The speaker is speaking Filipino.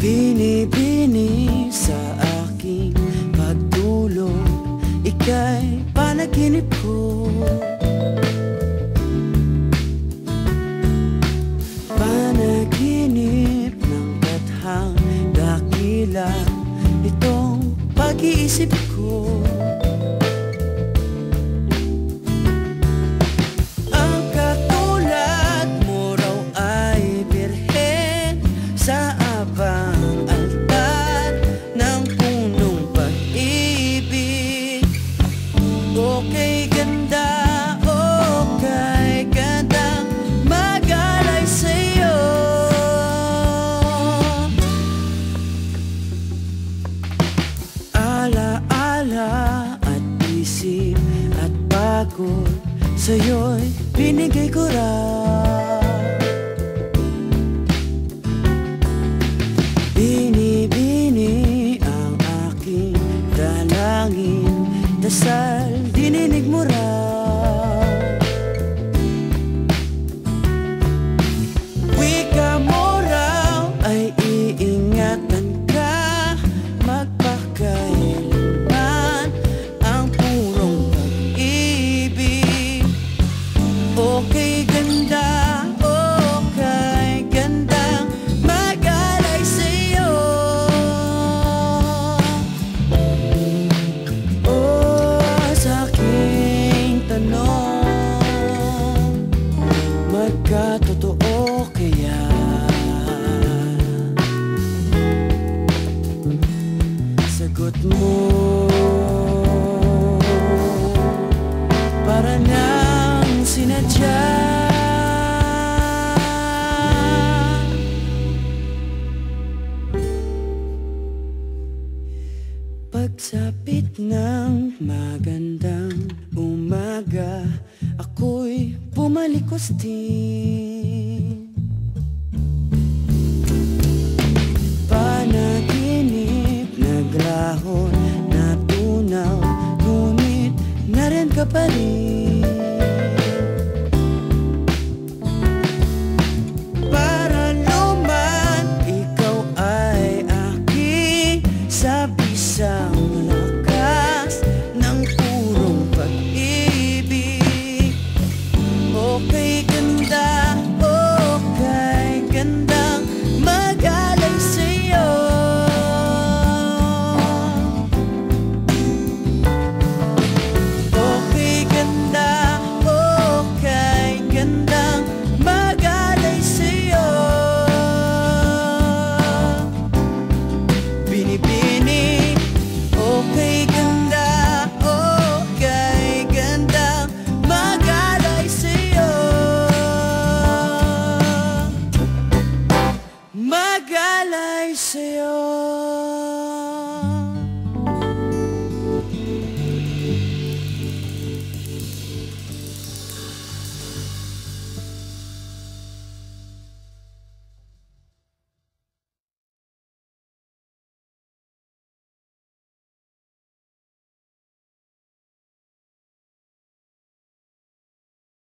Bini-bini sa aking pagtulog, ika'y panaginip ko. Panaginip ng bathang dakila, itong pag-iisip ko. Ang katulad mo raw ay birhen sa abang altar ng punong pag-ibig. Okay ganda, okay ganda, mag-alay sa'yo. Ala-ala at isip at pagod, sa'yo'y binigay ko raw. Bini-bini ang aking dalangin, dasal dininig mo raw. Wika mo raw ay iingatan ka, magpakailanman ang purong pag-ibig. Okay ganda, okay ganda, mag-alay sa'yo. Oh, sa aking tanong, magkatotoo kaya? Sagot mo para nang sinadya. Pagsapit ng magandang umaga, ako'y bumalikos din. Panaginip, naglahon, natunaw, ngunit nariyan ka pa rin.